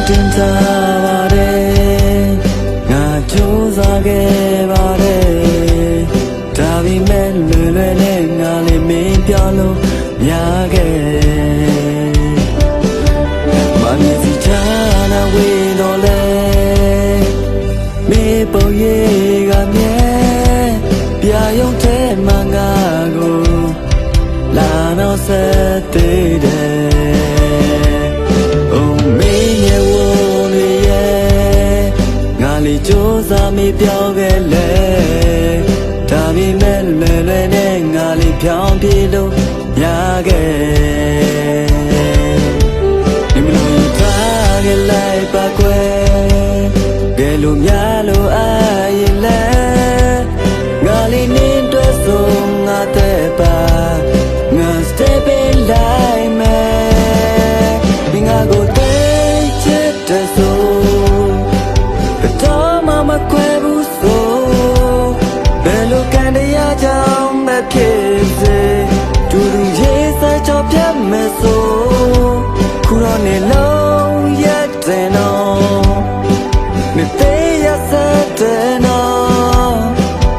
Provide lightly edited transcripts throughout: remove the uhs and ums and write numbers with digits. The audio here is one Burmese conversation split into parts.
တင်ထားပါတယ်ငါကြိုးစားခဲ့ပါတယ်ဒါပေမဲ့လွယ်လွယ်နဲ့ငါလေးမင်းပြောလို့ရခဲ့မမြင်စီချာနာဝေးတော့လဲမေပုံရိပ်ကမြဲပြယုံတဲ့မငါကိုလာတော့ဆက်သေးတယ်အိုးမင်းရဲ့ဝလေးရဲ့ငါလေးကြိုးစားမိပြောင်းခဲ့လဲဒါပေမဲ့လွယ်လွယ်နဲ့ငါလေးဖြောင်းပြေလို့ရခဲ့ဒီမလို့ထားခဲ့လိုက်ပါကွယ်ကဲလို့များလို့အားရင်လဲငါလေးနေတွေ့ဆုံးငါတဲ့ပါငါ step in line မယ်ငါကိုတဲ့ချစ်တဲ့ဆိုတော့မမခွဲဘူးဆိုဘယ်လိုကန်တရားကြောင့်မဖြစ်စေတူတူရေးစားချပြတ်မယ်ဆိုခုတော့နေလုံးရက်တဲ့နော်မသေးရစတဲ့နော်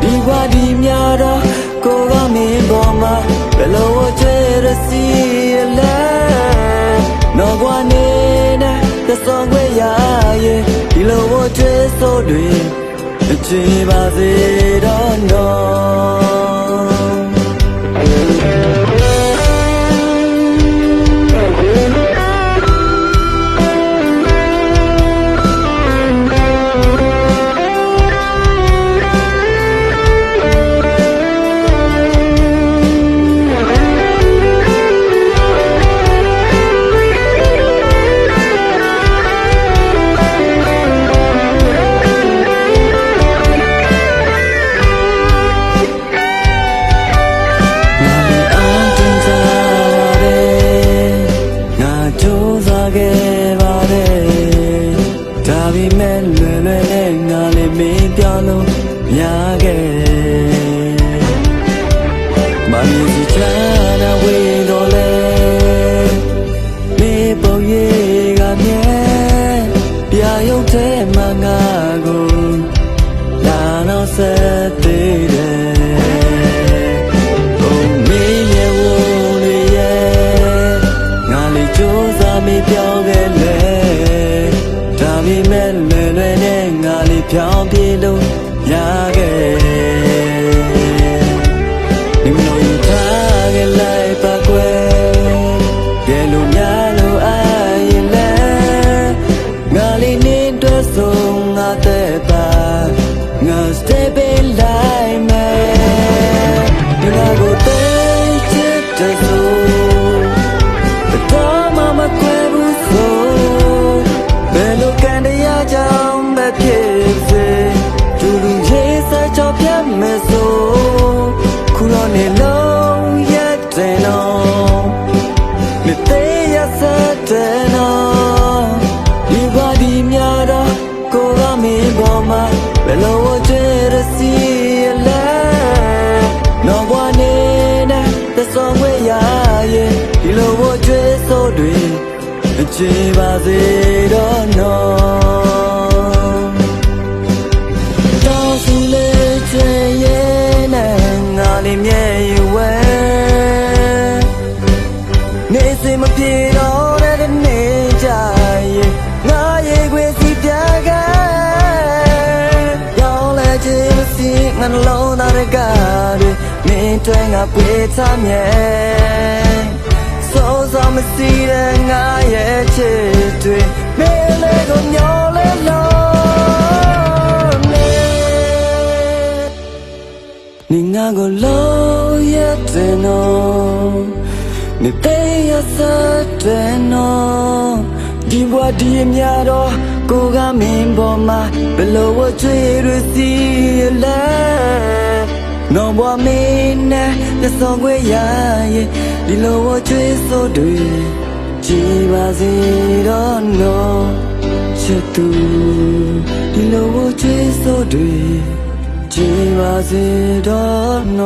ဒီဝါဒီများတော့ကိုကမင်းပေါ်မှာဘယ်လိုချဲရစီလဲနော်ကွာနေနဲ့သစောခွေရရဲ့ဒီလိုချဲဆိုတွေချေပါစေတော့နော်ခဲ့ပါတယ်ဒါပေမဲ့လွယ်လွယ်နဲ့ငါလေးမင်းပြောလို့ရခဲ့မမြင်စီချာနာဝေးတော့လဲမေပုံရိပ်ကမြဲပြယုံတဲ့မငါကိုလာတော့ဆက်သေးတယ်哦没有我的眼ငါလေးကြိုးစားမိပြောင်းခဲ့လဲဒါပေမဲ့လွယ်လွယ်နဲ့ငါလေးဖြောင်းပြေလို့ရခဲ့ဒီမလို့ထားခဲ့လိုက်ပါကွယ်ကဲလို့များလို့အားရင်လဲငါလေးနေတွေ့ဆုံးငါတဲ့ပါငါ step in line မယ်ငါကိုတဲ့ချစ်တဲ့ဆိုဖြစ်စေတူလူရေးစားချပြတ်မယ်ဆိုခုတော့နေလုံးရက်တဲ့နော်မသေးရစတဲ့နော်ဒီဘာဒီများတော့ကိုကမင်းပေါ်မှာဘယ်လိုချဲရစီလဲနော်ဘွားနေနဲ့သစောခွေရရဲ့ဒီလိုချွေးစိုးတွေချေပါစေတော့နော်မြဲရွယ်နေစိမပြေတော့တဲ့နေကြရဲ့ငါရဲ့ခွေစီပြကားရောင်းလဲချင်စီငါလုံးသားရကားတွေမင်းတွဲငါပြေးချမြဲစိုးစောမစီတဲ့ငါရဲ့ချစ်တွေမင်းလေးကိုမျောလဲလို့你那个老爷的喏，你得要啥的喏？你我的面罗，哥个明白吗？别老我追着死了，那我没呢，那上过呀耶，你老我追索对，只把谁的喏，切都，你老我追索对。只把这段诺。